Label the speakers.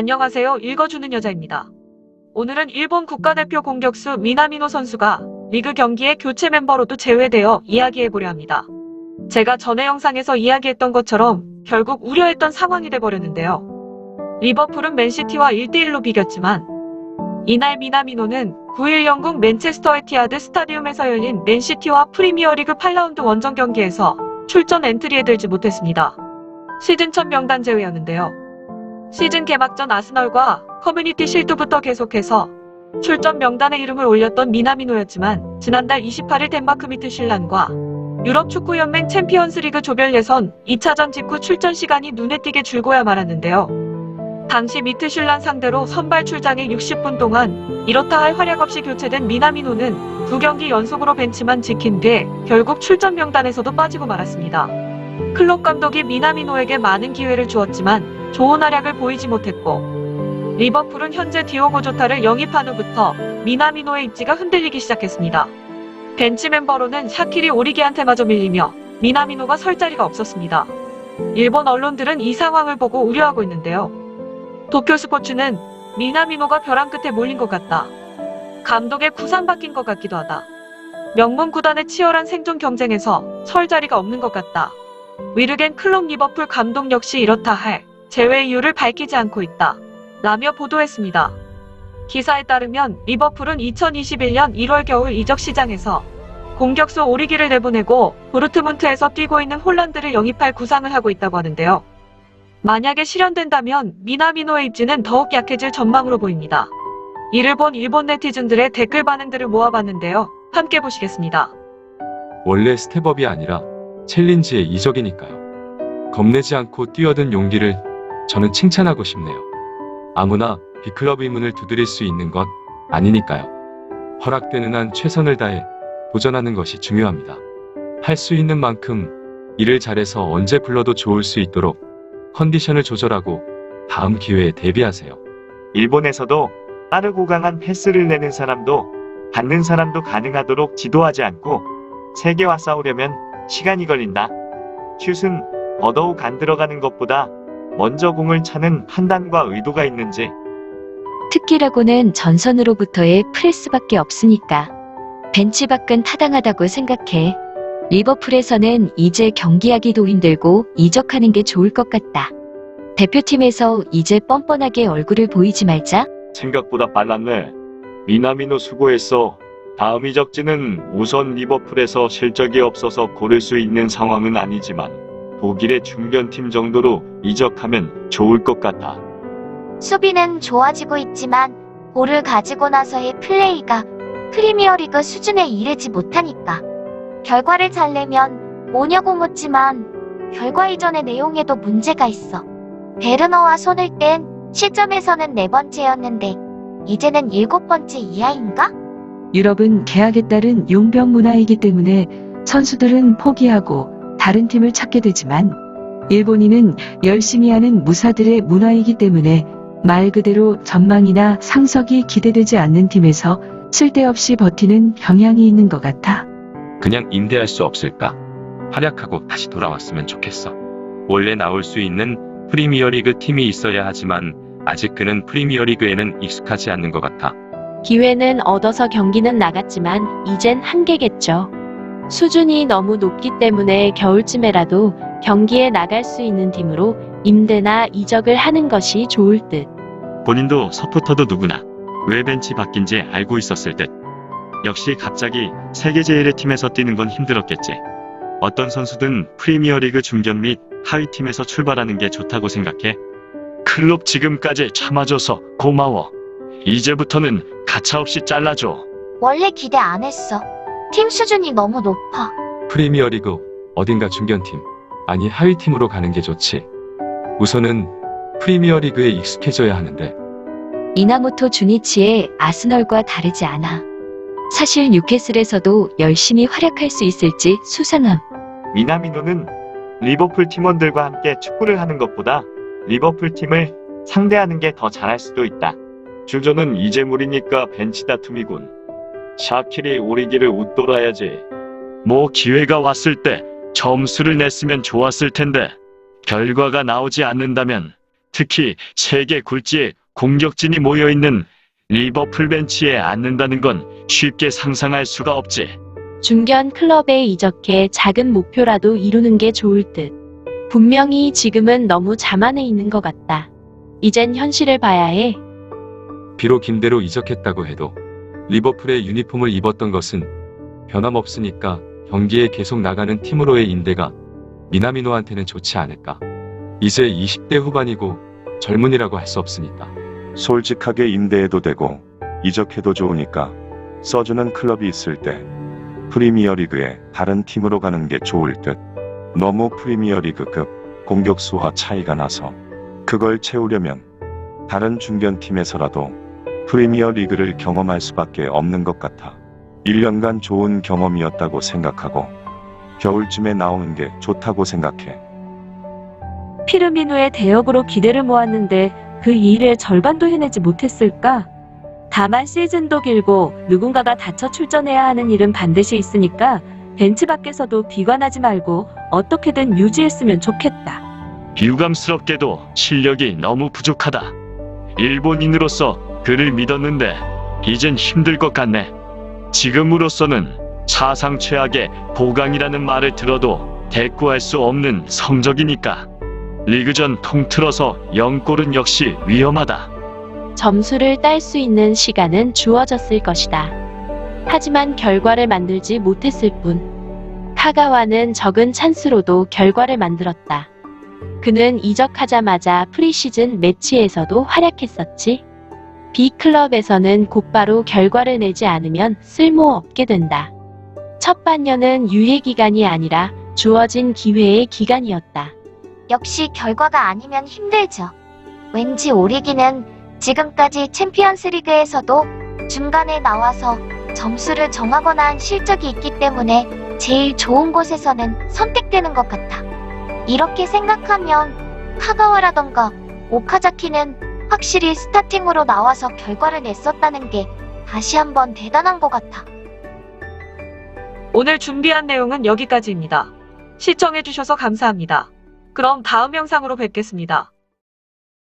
Speaker 1: 안녕하세요. 읽어주는 여자입니다. 오늘은 일본 국가대표 공격수 미나미노 선수가 리그 경기에 교체 멤버로도 제외되어 이야기해보려 합니다. 제가 전에 영상에서 이야기했던 것처럼 결국 우려했던 상황이 돼버렸는데요. 리버풀은 맨시티와 1대1로 비겼지만 이날 미나미노는 9일 영국 맨체스터 에티하드 스타디움에서 열린 맨시티와 프리미어리그 8라운드 원정 경기에서 출전 엔트리에 들지 못했습니다. 시즌 첫 명단 제외였는데요. 시즌 개막전 아스널과 커뮤니티 실드부터 계속해서 출전 명단에 이름을 올렸던 미나미노였지만 지난달 28일 덴마크 미트슐란과 유럽 축구연맹 챔피언스리그 조별 예선 2차전 직후 출전 시간이 눈에 띄게 줄고야 말았는데요. 당시 미트슐란 상대로 선발 출장에 60분 동안 이렇다 할 활약 없이 교체된 미나미노는 2경기 연속으로 벤치만 지킨 뒤 결국 출전 명단에서도 빠지고 말았습니다. 클롭 감독이 미나미노에게 많은 기회를 주었지만 좋은 활약을 보이지 못했고 리버풀은 현재 디오고 조타를 영입한 후부터 미나미노의 입지가 흔들리기 시작했습니다. 벤치 멤버로는 샤키리 오리기한테마저 밀리며 미나미노가 설 자리가 없었습니다. 일본 언론들은 이 상황을 보고 우려하고 있는데요. 도쿄스포츠는 미나미노가 벼랑 끝에 몰린 것 같다. 감독의 구상바뀐 것 같기도 하다. 명문 구단의 치열한 생존 경쟁에서 설 자리가 없는 것 같다. 위르겐 클롭 리버풀 감독 역시 이렇다 할 제외 이유를 밝히지 않고 있다. 라며 보도했습니다. 기사에 따르면 리버풀은 2021년 1월 겨울 이적 시장에서 공격수 오리기를 내보내고 도르트문트에서 뛰고 있는 홀란드를 영입할 구상을 하고 있다고 하는데요. 만약에 실현된다면 미나미노의 입지는 더욱 약해질 전망으로 보입니다. 이를 본 일본 네티즌들의 댓글 반응들을 모아봤는데요. 함께 보시겠습니다.
Speaker 2: 원래 스텝업이 아니라 챌린지의 이적이니까요. 겁내지 않고 뛰어든 용기를 저는 칭찬하고 싶네요. 아무나 B클럽 의문을 두드릴 수 있는 것 아니니까요. 허락되는 한 최선을 다해 도전하는 것이 중요합니다. 할 수 있는 만큼 일을 잘해서 언제 불러도 좋을 수 있도록 컨디션을 조절하고 다음 기회에 대비하세요.
Speaker 3: 일본에서도 빠르고 강한 패스를 내는 사람도 받는 사람도 가능하도록 지도하지 않고 세계와 싸우려면 시간이 걸린다. 슛은 더더욱 안 들어가는 것보다 먼저 공을 차는 판단과 의도가 있는지.
Speaker 4: 특기라고는 전선으로부터의 프레스밖에 없으니까. 벤치 밖은 타당하다고 생각해. 리버풀에서는 이제 경기하기도 힘들고 이적하는 게 좋을 것 같다. 대표팀에서 이제 뻔뻔하게 얼굴을 보이지 말자.
Speaker 3: 생각보다 빨랐네. 미나미노 수고했어. 다음 이적지는 우선 리버풀에서 실적이 없어서 고를 수 있는 상황은 아니지만 독일의 중견팀 정도로 이적하면 좋을 것 같아.
Speaker 5: 수비는 좋아지고 있지만 볼을 가지고 나서의 플레이가 프리미어리그 수준에 이르지 못하니까. 결과를 잘 내면 뭐냐고 묻지만 결과 이전의 내용에도 문제가 있어. 베르너와 손을 뗀 시점에서는 4번째였는데 이제는 7번째 이하인가?
Speaker 6: 유럽은 계약에 따른 용병 문화이기 때문에 선수들은 포기하고 다른 팀을 찾게 되지만 일본인은 열심히 하는 무사들의 문화이기 때문에 말 그대로 전망이나 상석이 기대되지 않는 팀에서 쓸데없이 버티는 경향이 있는 것 같아.
Speaker 7: 그냥 임대할 수 없을까? 활약하고 다시 돌아왔으면 좋겠어. 원래 나올 수 있는 프리미어리그 팀이 있어야 하지만 아직 그는 프리미어리그에는 익숙하지 않는 것 같아.
Speaker 4: 기회는 얻어서 경기는 나갔지만 이젠 한계겠죠. 수준이 너무 높기 때문에 겨울쯤에라도 경기에 나갈 수 있는 팀으로 임대나 이적을 하는 것이 좋을 듯.
Speaker 3: 본인도 서포터도 누구나 왜 벤치 바뀐지 알고 있었을 듯. 역시 갑자기 세계 제1의 팀에서 뛰는 건 힘들었겠지. 어떤 선수든 프리미어리그 중견 및 하위팀에서 출발하는 게 좋다고 생각해. 클롭 지금까지 참아줘서 고마워. 이제부터는 가차없이 잘라줘.
Speaker 5: 원래 기대 안 했어. 팀 수준이 너무 높아.
Speaker 2: 프리미어리그 어딘가 중견팀 아니 하위팀으로 가는 게 좋지. 우선은 프리미어리그에 익숙해져야 하는데.
Speaker 4: 이나모토 주니치의 아스널과 다르지 않아. 사실 뉴캐슬에서도 열심히 활약할 수 있을지 수상함.
Speaker 3: 미나미노는 리버풀 팀원들과 함께 축구를 하는 것보다 리버풀 팀을 상대하는 게 더 잘할 수도 있다. 주전은 이제 무리니까 벤치 다툼이군. 샤키리 오리기를 웃돌아야지. 뭐 기회가 왔을 때 점수를 냈으면 좋았을 텐데 결과가 나오지 않는다면 특히 세계 굴지의 공격진이 모여있는 리버풀 벤치에 앉는다는 건 쉽게 상상할 수가 없지.
Speaker 4: 중견 클럽에 이적해 작은 목표라도 이루는 게 좋을 듯. 분명히 지금은 너무 자만해 있는 것 같다. 이젠 현실을 봐야 해.
Speaker 2: 비록 임대로 이적했다고 해도 리버풀의 유니폼을 입었던 것은 변함없으니까 경기에 계속 나가는 팀으로의 임대가 미나미노한테는 좋지 않을까. 이제 20대 후반이고 젊은이라고 할 수 없으니까.
Speaker 8: 솔직하게 임대해도 되고 이적해도 좋으니까 써주는 클럽이 있을 때 프리미어리그에 다른 팀으로 가는 게 좋을 듯. 너무 프리미어리그급 공격수와 차이가 나서 그걸 채우려면 다른 중견팀에서라도 프리미어리그를 경험할 수밖에 없는 것 같아. 1년간 좋은 경험이었다고 생각하고 겨울쯤에 나오는 게 좋다고 생각해.
Speaker 9: 피르미누의 대역으로 기대를 모았는데 그 일의 절반도 해내지 못했을까? 다만 시즌도 길고 누군가가 다쳐 출전해야 하는 일은 반드시 있으니까 벤치 밖에서도 비관하지 말고 어떻게든 유지했으면 좋겠다.
Speaker 3: 유감스럽게도 실력이 너무 부족하다. 일본인으로서 그를 믿었는데 이젠 힘들 것 같네. 지금으로서는 사상 최악의 보강이라는 말을 들어도 대꾸할 수 없는 성적이니까. 리그전 통틀어서 0골은 역시 위험하다.
Speaker 4: 점수를 딸 수 있는 시간은 주어졌을 것이다. 하지만 결과를 만들지 못했을 뿐. 카가와는 적은 찬스로도 결과를 만들었다. 그는 이적하자마자 프리시즌 매치에서도 활약했었지. B클럽에서는 곧바로 결과를 내지 않으면 쓸모없게 된다. 첫 반년은 유예 기간이 아니라 주어진 기회의 기간이었다.
Speaker 5: 역시 결과가 아니면 힘들죠. 왠지 오리기는 지금까지 챔피언스 리그에서도 중간에 나와서 점수를 정하거나 한 실적이 있기 때문에 제일 좋은 곳에서는 선택되는 것 같아. 이렇게 생각하면 카가와라던가 오카자키는 확실히 스타팅으로 나와서 결과를 냈었다는 게 다시 한번 대단한 것 같아.
Speaker 1: 오늘 준비한 내용은 여기까지입니다. 시청해주셔서 감사합니다. 그럼 다음 영상으로 뵙겠습니다.